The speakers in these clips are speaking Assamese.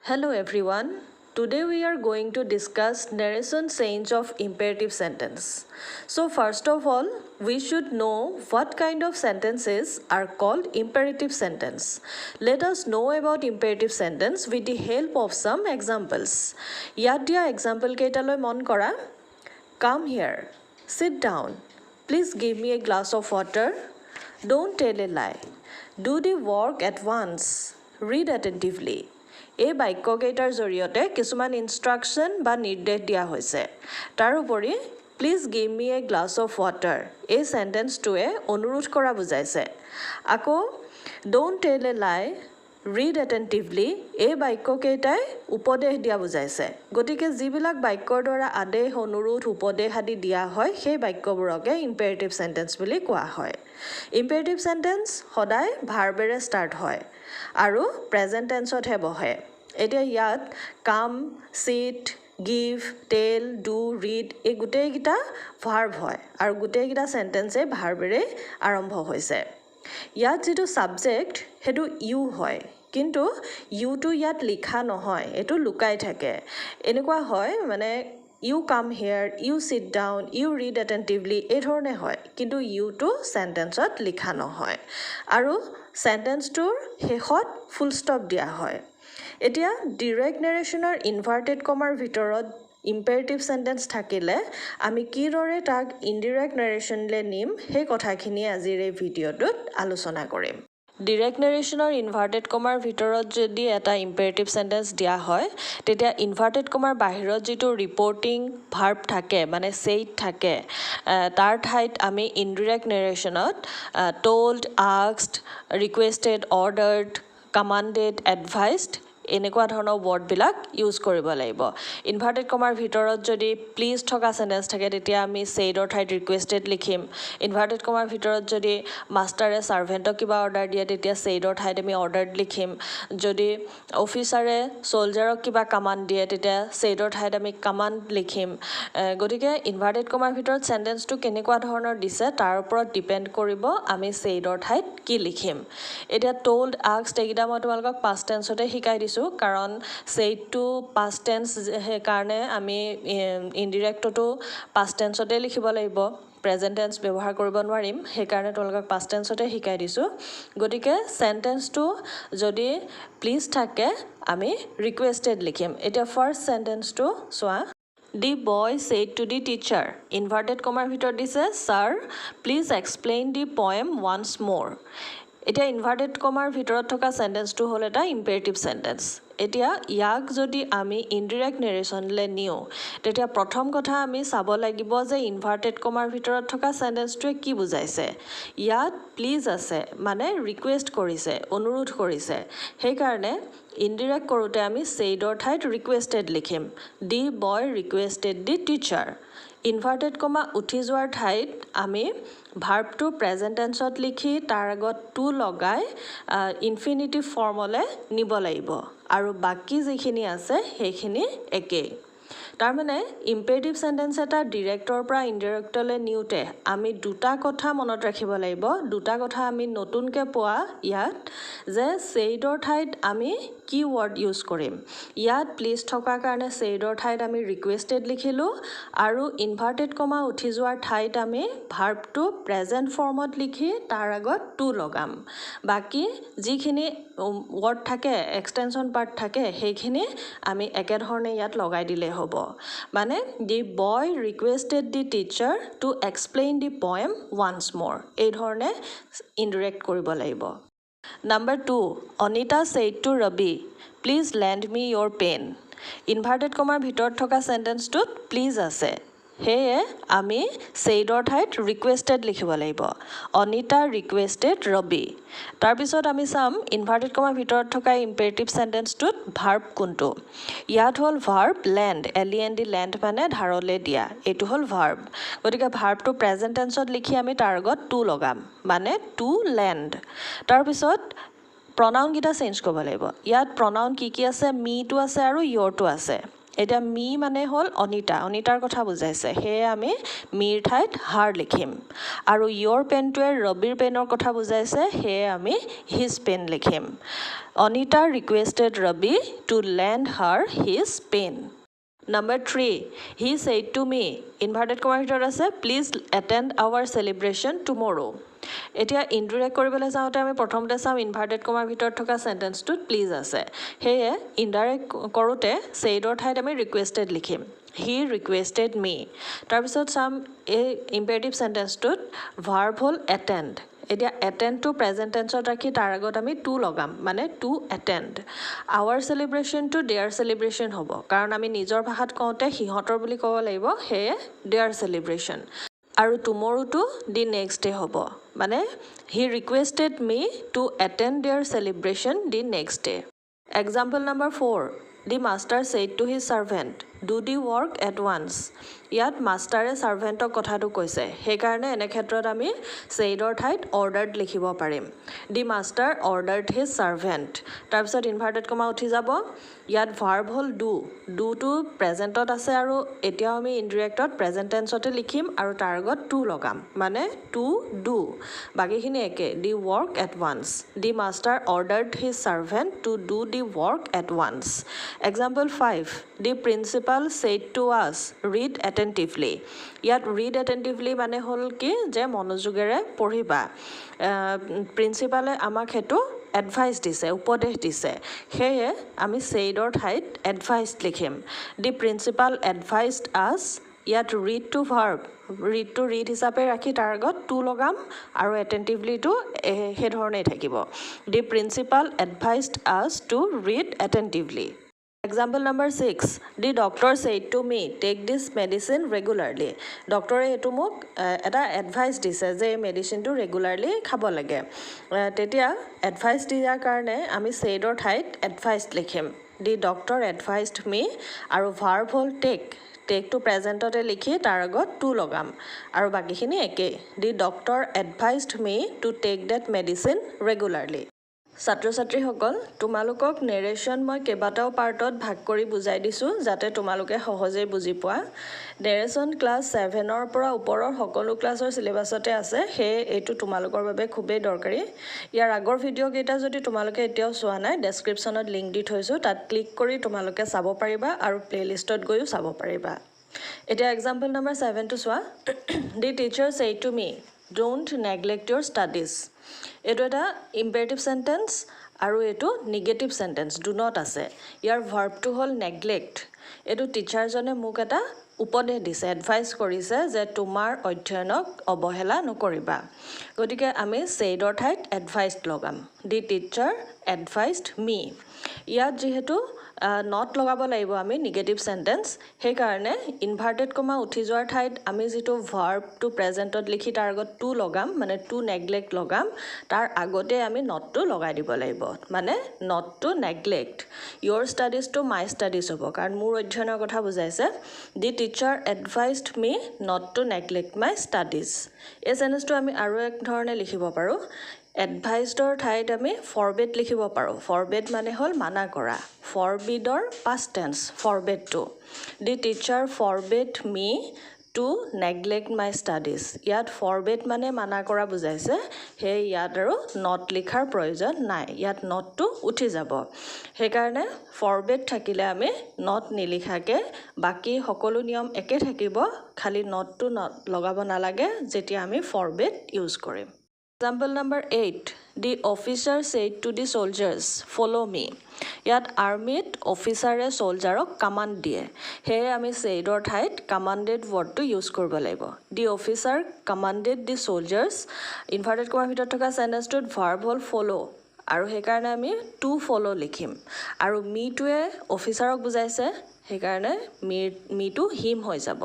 Hello everyone. Today we are going to discuss narration change of imperative sentence. So first of all, we should know what kind of sentences are called imperative sentence. Let us know about imperative sentence with the help of some examples. Yaad dia example ketaloi mon kora. Come here. Sit down. Please give me a glass of water. Don't tell a lie. Do the work at once. Read attentively. এই বাক্যকেইটাৰ জৰিয়তে কিছুমান ইনষ্ট্ৰাকশ্যন বা নিৰ্দেশ দিয়া হৈছে তাৰোপৰি please give me a glass of water এই সেন্টেন্সটোৱে অনুৰোধ কৰা বুজাইছে আকৌ ডোন্ট টেল এ লাই ৰিড এটেন্টিভলি এই বাক্যকেইটাই উপদেশ দিয়া বুজাইছে গতিকে যিবিলাক বাক্যৰ দ্বাৰা আদেশ অনুৰোধ উপদেশ আদি দিয়া হয় সেই বাক্যবোৰকে ইম্পেৰেটিভ সেন্টেন্স বুলি কোৱা হয় ইম্পেৰেটিভ সেন্টেন্স সদায় ভাৰ্বেৰে ষ্টাৰ্ট হয় আৰু প্ৰেজেন্ট টেন্সতহে বহে এতিয়া ইয়াত কাম সিট গিভ টেল ডু ৰিড এই গোটেইকেইটা ভাৰ্ব হয় আৰু গোটেইকেইটা সেন্টেন্সে ভাৰ্বেৰে আৰম্ভ হৈছে ইয়াত যেটো সাবজেক্ট হেতু ইউ হয় কিন্তু ইউটো ইয়াত লিখা নহয় এটো লুকাই থাকে এনেকুৱা হয় মানে You come here, you sit down, you read attentively এই ধৰণে হয় কিন্তু ইউটো সেন্টেন্সত লিখা নহয় আৰু সেন্টেন্সটোৰ শেষত ফুল ষ্টপ দিয়া হয় এতিয়া ডাইৰেক্ট নেৰেশনৰ ইনভাৰ্টেড কমাৰ ভিতৰত ইম্পেৰেটিভ সেন্টেন্স থাকিলে আমি কিদৰে তাক ইনডাইৰেক্ট নেৰেশনলে নিম সেই কথাখিনি আজিৰ এই ভিডিঅ'টোত আলোচনা কৰিম ডাইৰেক্ট নেৰেশনৰ ইনভাৰ্টেড কমাৰ ভিতৰত যদি এটা ইম্পেৰেটিভ সেন্টেন্স দিয়া হয় তেতিয়া ইনভাৰ্টেড কমাৰ বাহিৰত যেটো ৰিপৰ্টিং ভাৰ্ব থাকে মানে সেইট থাকে তাৰ ঠাইত আমি indirect নেৰেশনত told asked requested ordered commanded advised এনেকুৱা ধৰণৰ ওয়াৰ্ডবিলাক ইউজ কৰিব লাগিব ইনভাৰ্টেড কমাৰ ভিতৰত যদি প্লিজ থকা সেন্টেন্স থাকে তেতিয়া আমি সেইডৰ ঠাইত ৰিকুৱেষ্টেড লিখিম ইনভাৰ্টেড কমাৰ ভিতৰত যদি মাষ্টাৰে সাৰ্ভেন্টক কিবা অৰ্ডাৰ দিয়ে তেতিয়া সেইডৰ ঠাইত আমি অৰ্ডাৰড লিখিম যদি অফিচাৰে সোলজাৰক কিবা কমান্ড দিয়ে তেতিয়া সেইডৰ ঠাইত আমি কমান্ড লিখিম গতিকে ইনভাৰ্টেড কমাৰ ভিতৰত সেন্টেন্সটো কেনেকুৱা ধৰণৰ দিছে তাৰ ওপৰত ডিপেন্ড কৰিব আমি সেইডৰ ঠাইত কি লিখিম এতিয়া told asked এইটা মই তোমালোকক past tenseতে শিকাই দিছো কাৰণ সেইটো past tense হে কাৰণে আমি ইনডাইৰেক্টটো past tenseতে লিখিব লাগিব প্ৰেজেন্ট টেন্স ব্যৱহাৰ কৰিব নোৱাৰিম সেই কাৰণে তোমালোকক past tenseতে শিকাই দিছো গতিকে সেন্টেন্সটো যদি প্লিজ থাকে আমি ৰিকুৱেষ্টেড লিখিম এতিয়া first সেন্টেন্সটো সোৱা The boy said to the teacher, inverted comma ভিতৰত দিছে, Sir, please explain the poem once more. এতিয়া ইনভাৰ্টেড কমাৰ ভিতৰত থকা সেন্টেন্সটো হ'ল এটা ইম্পেৰেটিভ সেন্টেন্স এতিয়া ইয়াক যদি আমি ইনডাইৰেক্ট নেৰেশনলে নিও তেতিয়া প্ৰথম কথা আমি চাব লাগিব যে ইনভাৰ্টেড কমাৰ ভিতৰত থকা সেন্টেন্সটোৱে কি বুজাইছে ইয়াত প্লিজ আছে মানে ৰিকুৱেষ্ট কৰিছে অনুৰোধ কৰিছে সেই কাৰণে ইনডাইৰেক্ট কৰোতে আমি সেইডৰ ঠাইত ৰিকুৱেষ্টেড লিখিম দি বয় ৰিকুৱেষ্টেড দি টিচাৰ ইনভাৰ্টেড কমা উঠি যোৱাৰ ঠাইত আমি ভাৰ্বটো প্ৰেজেন্ট টেন্সত লিখি তাৰ আগত টু লগাই ইনফিনিটিভ ফৰ্মলে নিব লাগিব আৰু বাকি যিখিনি আছে সেইখিনি একেই তাৰ মানে ইম্পেৰেটিভ সেন্টেন্স এটা ডাইৰেক্টৰ পৰা ইনডাইৰেক্টলে নিউতে আমি দুটা কথা মনত ৰাখিব লাগিব দুটা কথা আমি নতুনকে পোৱা ইয়াত যে সেইডৰ ঠাইত আমি কি ওয়াৰ্ড ইউজ কৰিম ইয়াত প্লিজ থকা কাৰণে সেইডৰ ঠাইত আমি ৰিকুৱেষ্টেড লিখিলো আৰু ইনভাৰ্টেড কমা উঠি যোৱাৰ ঠাইত আমি ভাৰ্বটো প্ৰেজেন্ট ফৰ্মত লিখি তাৰ আগত টু লগাম বাকি যিখিনি ওয়াৰ্ড থাকে এক্সটেনশন পাৰ্ট থাকে সেইখিনি আমি একে ধৰণে ইয়াত লগাই দিলে হ'ব মানে the boy requested the teacher to explain the poem once more এই ধৰণে ইনডাইৰেক্ট কৰিব লাগিব Number 2 Anita said to Rabi please lend me your pen inverted কমাৰ ভিতৰত থকা সেন্টেন্সটোত প্লিজ আছে হেয়ে আমি সেইডৰ ঠাইত ৰিকুৱেষ্টেড লিখিব লাগিব অনিতা ৰিকুৱেষ্টেড ৰবি তাৰ পিছত আমি চাম ইনভাৰ্টেড কমাৰ ভিতৰত থকা ইম্পেৰেটিভ সেন্টেন্সটোত ভাৰ্ব কোনটো ইয়াত হ'ল ভাৰ্ব লেন্ড এলএনডি লেন্ড মানে ধাৰলে দিয়া এটো হ'ল ভাৰ্ব গতিকে ভাৰ্বটো প্ৰেজেন্ট টেন্সত লিখি আমি তাৰ আগত টু লগাম মানে টু লেন্ড তাৰ পিছত pronoun গিটা চেঞ্জ কৰিব লাগিব ইয়াত pronoun কি আছে me টো আছে আৰু your টো আছে এটা মি মানে হ'ল অনিতাৰ কথা বুজাইছে সেয়ে আমি মিৰ ঠাইত হাৰ লিখিম আৰু ইয়ৰ পেনটোৱে ৰবিৰ পেনৰ কথা বুজাইছে সেয়ে আমি হিজ পেন লিখিম Anita requested Rabi to lend her his pen Number 3, he said to me, inverted comma ভিতৰত আছে, please attend our celebration tomorrow. এতিয়া ইনডিৰেক্ট কৰিবলৈ যাওঁতে আমি প্ৰথমতে চাম ইনভাৰ্টেড কমাৰ ভিতৰত থকা সেন্টেন্সটোত প্লিজ আছে সেয়ে ইনডাইৰেক্ট কৰোঁতে সেইডৰ ঠাইত আমি ৰিকুৱেষ্টেড লিখিম হি ৰিকুৱেষ্টেড মি তাৰপিছত চাম এই ইম্পেৰেটিভ সেন্টেন্সটোত ভাৰ্ব হ'ল এটেণ্ড এতিয়া এটেণ্ড টু প্ৰেজেণ্ট টেন্সত ৰাখি তাৰ আগত আমি টু লগাম মানে to attend our celebration to their celebration হ'ব কাৰণ আমি নিজৰ ভাষাত কওঁতে সিহঁতৰ বুলি ক'ব লাগিব সেয়ে দেয়াৰ চেলিব্ৰেশ্যন আৰু টুমৰোটো দি নেক্সট ডে হ'ব মানে he requested me to attend their celebration the next day example number 4 the master said to his servant do the work at once ইয়াত মাষ্টাৰে ছাৰ্ভেণ্টক কথাটো কৈছে সেইকাৰণে এনে ক্ষেত্ৰত আমি ছেইডৰ ঠাইত অৰ্ডাৰ্ড লিখিব পাৰিম দি মাষ্টাৰ অৰ্ডাৰ্ড হিজ ছাৰ্ভেণ্ট তাৰপিছত ইনভাৰ্টেড কমা উঠি যাব ইয়াত ভাৰ্ব হ'ল ডুটো প্ৰেজেণ্টত আছে আৰু এতিয়াও আমি ইনডিৰেক্টত প্ৰেজেণ্ট টেন্সতে লিখিম আৰু তাৰ আগত টু লগাম মানে টু ডু বাকীখিনি একে the work at once the master ordered his servant to do the work at once example 5 the principal said to us read attentively ইয়াত ৰিড এটেণ্টিভলি মানে হ'ল কি যে মনোযোগেৰে পঢ়িবা প্ৰিন্সিপালে আমাক সেইটো এডভাইচ দিছে উপদেশ দিছে সেয়ে আমি ছেইডৰ ঠাইত এডভাইচ লিখিম দি প্ৰিন্সিপাল এডভাইচড আছ ইয়াত ৰিড টু ভাৰ্ব ৰিডটো ৰিড হিচাপে ৰাখি তাৰ আগত টু লগাম আৰু এটেণ্টিভলিটো সেইধৰণেই থাকিব দি প্ৰিন্সিপাল এডভাইচড আছ two read এটেণ্টিভলি Example number 6, the doctor said to me, take this medicine regularly. Doctor এটো মোক এটা এডভাইচ দিছে যে মেডিচিনটো ৰেগুলাৰলি খাব লাগে তেতিয়া এডভাইচ দিয়াৰ কাৰণে আমি ছেইডৰ ঠাইত এডভাইচ লিখিম দি ডক্টৰ এডভাইচড মি আৰু ভাৰ্ব হ'ল টেকটো প্ৰেজেণ্টতে লিখি তাৰ আগত টু লগাম আৰু বাকীখিনি একেই the doctor advised me to take that medicine regularly ছাত্ৰ ছাত্ৰীসকল তোমালোকক নেৰেশ্যন মই কেইবাটাও পাৰ্টত ভাগ কৰি বুজাই দিছোঁ যাতে তোমালোকে সহজেই বুজি পোৱা নেৰেশ্যন ক্লাছ 7ৰ পৰা ওপৰৰ সকলো ক্লাছৰ চিলেবাছতে আছে সেয়ে এইটো তোমালোকৰ বাবে খুবেই দৰকাৰী ইয়াৰ আগৰ ভিডিঅ' কেইটা যদি তোমালোকে এতিয়াও চোৱা নাই ডেছক্ৰিপশ্যনত লিংক দি থৈছোঁ তাত ক্লিক কৰি তোমালোকে চাব পাৰিবা আৰু প্লেলিষ্টত গৈও চাব পাৰিবা এতিয়া এক্সাম্পল নম্বৰ 7টো চোৱা the teacher said to me don't neglect your studies এইটো এটা ইম্পেৰেটিভ সেন্টেন্স আৰু এইটো নিগেটিভ সেন্টেন্স ডু নট আছে ইয়াৰ ভাৰ্বটো হ'ল নেগলেক্ট এইটো টিচাৰজনে মোক এটা উপদেশ দিছে এডভাইচ কৰিছে যে তোমাৰ অধ্যয়নক অৱহেলা নকৰিবা গতিকে আমি ছেইডৰ ঠাইত এডভাইচড লগাম দি টিচাৰ এডভাইচড মি ইয়াত যিহেতু নট লগাব লাগিব আমি নিগেটিভ সেন্টেন্স সেইকাৰণে ইনভাৰ্টেড কমা উঠি যোৱাৰ ঠাইত আমি যিটো ভাৰ্বটো প্ৰেজেণ্টত লিখি তাৰ আগত টু লগাম মানে টু নেগলেক্ট লগাম তাৰ আগতে আমি নটটো লগাই দিব লাগিব মানে not to neglect your studies to my studies হ'ব কাৰণ মোৰ অধ্যয়নৰ কথা বুজাইছে the teacher advised me not to neglect my studies এই চেন্টেন্সটো আমি আৰু এক ধৰণে লিখিব পাৰোঁ এডভাইচডৰ ঠাইত আমি ফৰবেড লিখিব পাৰোঁ ফৰবেড মানে হ'ল মানা কৰা ফৰবিডৰ পাষ্ট টেন্স ফৰবেডটো the teacher forbade me to neglect my studies ইয়াত ফৰবেড মানে মানা কৰা বুজাইছে সেয়ে ইয়াত আৰু নট লিখাৰ প্ৰয়োজন নাই ইয়াত নটটো উঠি যাব সেইকাৰণে ফৰবেড থাকিলে আমি নট নিলিখাকে বাকী সকলো নিয়ম একে থাকিব খালি নটটো লগাব নালাগে যেতিয়া আমি ফৰবেড ইউজ কৰিম Example number 8, the officer said to the soldiers, follow me. ইয়াত আৰ্মিত অফিচাৰে soldier-ক কমাণ্ড দিয়ে সেয়ে আমি said-ৰ ঠাইত commanded word-টো ইউজ কৰিব লাগিব the officer commanded the soldiers inverted কমাৰ ভিতৰত থকা সেন্টেন্সটোত verb হ'ল follow আৰু সেইকাৰণে আমি to follow লিখিম আৰু me-টোৱে অফিচাৰক বুজাইছে সেইকাৰণে মিটো হিম হৈ যাব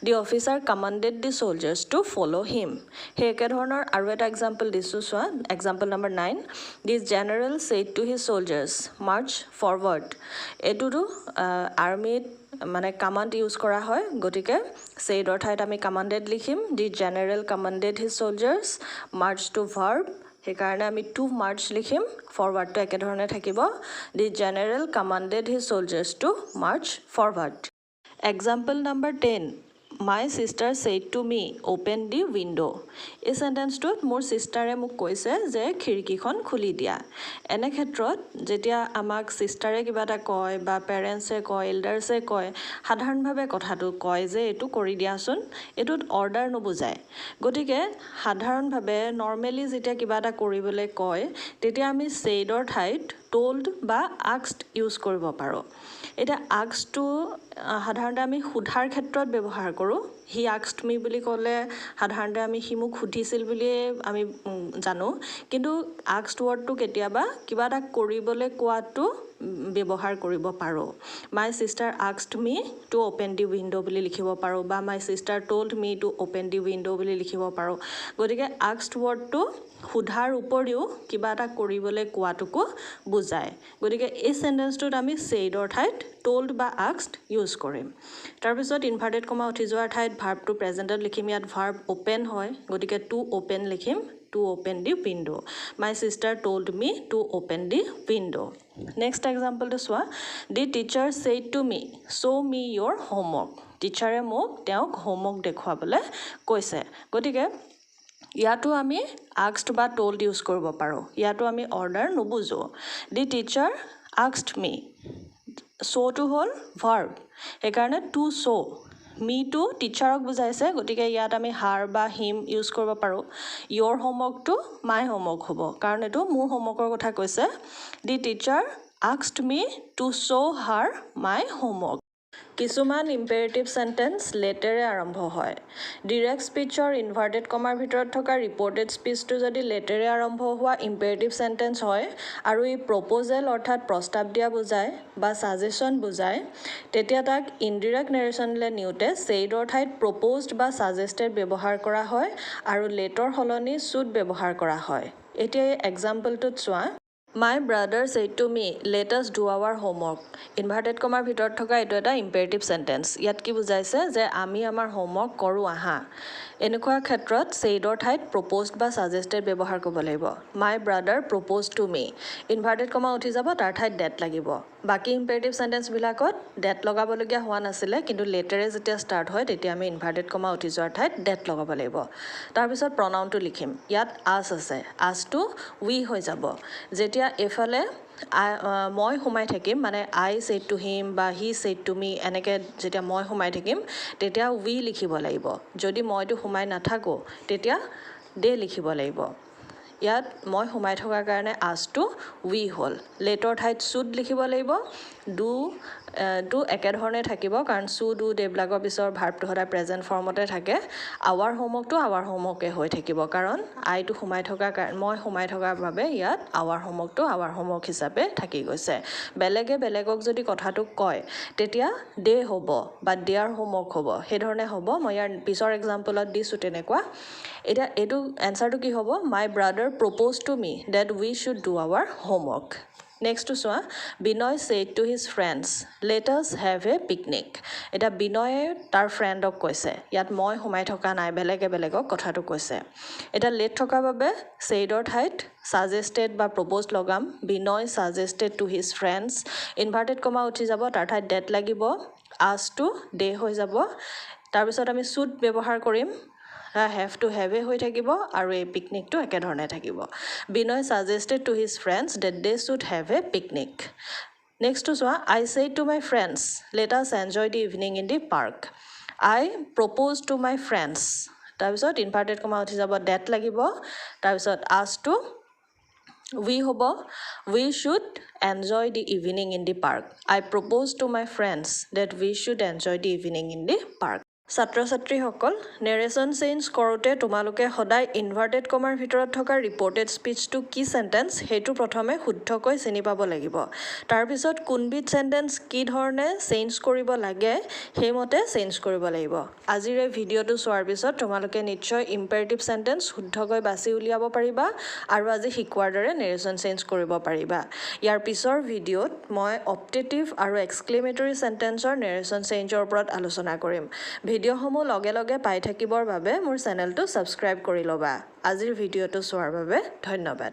the officer commanded the soldiers to follow him সেই একেধৰণৰ আৰু এটা এক্সাম্পল দিছোঁ চোৱা example number 9 the general said to his soldiers march forward এইটোতো আৰ্মিত মানে কমাণ্ড ইউজ কৰা হয় গতিকে ছেইডৰ ঠাইত আমি কমাণ্ডেড লিখিম the general commanded his soldiers march to verb সেইকাৰণে আমি টু মাৰ্চ লিখিম ফৰৱাৰ্ডটো একেধৰণে থাকিব the general commanded his soldiers to march forward example number 10 my sister said to me open the window এই সেন্টেন্সটোত মোৰ সিস্টাৰে মোক কৈছে যে খিৰিকীখন খুলি দিয়া এনে ক্ষেত্ৰত যেতিয়া আমাক সিস্টাৰে কিবা এটা কয় বা পেৰেণ্টছে কয় এল্ডাৰ্ছে কয় সাধাৰণভাৱে কথাটো কয় যে এইটো কৰি দিয়াচোন এইটোত অৰ্ডাৰ নুবুজায় গতিকে সাধাৰণভাৱে নৰ্মেলি যেতিয়া কিবা এটা কৰিবলৈ কয় তেতিয়া আমি saidৰ ঠাইত told বা asked ইউজ কৰিব পাৰোঁ এটা askedটো সাধাৰণতে আমি সোধাৰ ক্ষেত্ৰত ব্যৱহাৰ কৰোঁ হি asked me বুলি ক'লে সাধাৰণতে আমি হি মোক সুধিছিল বুলিয়ে আমি জানো কিন্তু asked wordটো কেতিয়াবা কিবা এটা কৰিবলৈ কোৱাটো ব্যৱহাৰ কৰিব পাৰোঁ my sister asked me to open the window বুলি লিখিব পাৰোঁ বা my sister told me to open the window বুলি লিখিব পাৰোঁ গতিকে asked wordটো সোধাৰ উপৰিও কিবা এটা কৰিবলৈ কোৱাটোকো বুজায় গতিকে এই সেন্টেন্সটোত আমি saidৰ ঠাইত told বা asked ইউজ কৰিম তাৰপিছত ইনভাৰ্টেড কমা উঠি যোৱাৰ ঠাইত ভাৰ্বটো প্ৰেজেন্টত লিখিম ইয়াত ভাৰ্ব ওপেন হয় গতিকে টু ওপেন লিখিম to open the window my sister told me to open the window next example to soa the teacher said to me show me your homework teacher মোক তেওঁক homework দেখুৱাবলৈ কৈছে গতিকে ইয়াতো আমি asked বা told ইউজ কৰিব পাৰোঁ ইয়াতো আমি order নুবুজো the teacher asked me show to হ'ল verb সেইকাৰণে to show me to টিচাৰক বুজাইছে গতিকে ইয়াত আমি হাৰ বা হিম ইউজ কৰিব পাৰোঁ your homework to my homework হ'ব কাৰণ এইটো মোৰ হোমৱৰ্কৰ কথা কৈছে the teacher asked me to show her my homework কিছুমান ইম্পেৰেটিভ সেন্টেন্স লেটেৰে আৰম্ভ হয় ডিৰেক্ট স্পিচৰ ইনভাৰ্টেড কমাৰ ভিতৰত থকা ৰিপৰ্টেড স্পিচটো যদি লেটেৰে আৰম্ভ হোৱা ইম্পেৰেটিভ সেন্টেন্স হয় আৰু ই প্ৰপ'জেল অৰ্থাৎ প্ৰস্তাৱ দিয়া বুজায় বা সাজেশন বুজায় তেতিয়া তাক ইনডিৰেক্ট নেৰেশ্যনলৈ নিওঁতে সেইডৰ ঠাইত প্ৰপ'জড বা সাজেষ্টেড ব্যৱহাৰ কৰা হয় আৰু লেটৰ সলনি শুড ব্যৱহাৰ কৰা হয় এতিয়া এই এক্সাম্পলটোত চোৱা My brother said to me, let us do our homework. Inverted comma ভিতৰত থকা এটো এটা imperative sentence. ইয়াত কি বুজাইছে যে আমি আমাৰ homework কৰো আহা। এনেকুৱা ক্ষেত্ৰত saidৰ ঠাইত proposed বা suggested ব্যৱহাৰ কৰিব লাগিব। My brother proposed to me. Inverted comma উঠি যাব তাৰ ঠাইত that লাগিব। বাকি imperative sentence বিলাকত that লগাবলগীয়া হোৱা নাছিলে কিন্তু লেটাৰে যেতিয়া start হয় তেতিয়া আমি inverted comma উঠি যোৱাৰ ঠাইত that লগাব লাগিব। তাৰ পিছত pronounটো লিখিম। ইয়াত us আছে। us টো we হৈ যাব। যেতিয়া এফালে মই সোমাই থাকিম মানে I said to him বা he said to me এনেকৈ যেতিয়া মই সোমাই থাকিম তেতিয়া we লিখিব লাগিব যদি মইটো সোমাই নাথাকো তেতিয়া they লিখিব লাগিব ইয়াত মই সোমাই থকাৰ কাৰণে আসটো we হ'ল লেটৰ ঠাইত should লিখিব লাগিব do একেধৰণে থাকিব কাৰণ should do দেবিলাকৰ পিছৰ ভাৰ্বটো সদায় প্ৰেজেন্ট ফৰ্মতে থাকে our homeworkটো our homeworkে হৈ থাকিব কাৰণ আইটো সোমাই থকা মই সোমাই থকাৰ বাবে ইয়াত our homeworkটো our homework হিচাপে থাকি গৈছে বেলেগে বেলেগক যদি কথাটো কয় তেতিয়া they হ'ব বা their homework হ'ব সেই ধৰণে হ'ব মই ইয়াৰ পিছৰ এক্সাম্পলত দিছো তেনেকুৱা এটা এটো আনসাৰটো কি হ'ব my brother proposed to me that we should do our homework next to soa binoy said to his friends let us have a picnic eta binoy tar friend ok koise yat moi homai thoka nai belege belegok kotha to koise eta let thoka babe said or thait suggested ba proposed logam binoy suggested to his friends inverted comma uthi jabo tar thait that lagibo as to they hoi jabo tar bisot ami should ব্যবহার কৰিম have to have হৈ থাকিব আৰু এই পিকনিকটো একেধৰণে থাকিব বিনয় suggested to his friends that they should have a picnic next to soa I said to my friends let us enjoy the evening in the park I proposed to my friends তাৰপিছত inverted comma উঠি যাব that লাগিব তাৰপিছত us to we হ'ব we should enjoy the evening in the park I proposed to my friends that we should enjoy the evening in the park ছাত্ৰ ছাত্ৰীসকল নেৰেশ্যন চেঞ্জ কৰোঁতে তোমালোকে সদায় ইনভাৰ্টেড কমাৰ ভিতৰত থকা ৰিপৰ্টেড স্পিচটো কি সেন্টেন্স হেতু প্ৰথমে শুদ্ধকৈ চিনি পাব লাগিব তাৰ পিছত কোনবিধ সেন্টেন্স কি ধৰণে চেঞ্জ কৰিব লাগে হেমতে চেঞ্জ কৰিব লাগিব আজিৰ এই ভিডিঅটো চোৱাৰ পিছত তোমালোকে নিশ্চয় ইম্পেৰেটিভ সেন্টেন্স শুদ্ধকৈ বাছি উলিয়াব পাৰিবা আৰু আজি শিকোৱাৰ দৰে নেৰেশ্যন চেঞ্জ কৰিব পাৰিবা ইয়াৰ পিছৰ ভিডিঅত মই অপটেটিভ আৰু এক্সক্লেমেটৰী সেন্টেন্সৰ নেৰেশ্যন চেঞ্জৰ ওপৰত আলোচনা কৰিম ভিডিঅ'সমূহ লগে লগে পাই থাকিবৰ বাবে মোৰ চেনেলটো ছাবস্ক্ৰাইব কৰি ল'বা আজিৰ ভিডিঅ'টো চোৱাৰ বাবে ধন্যবাদ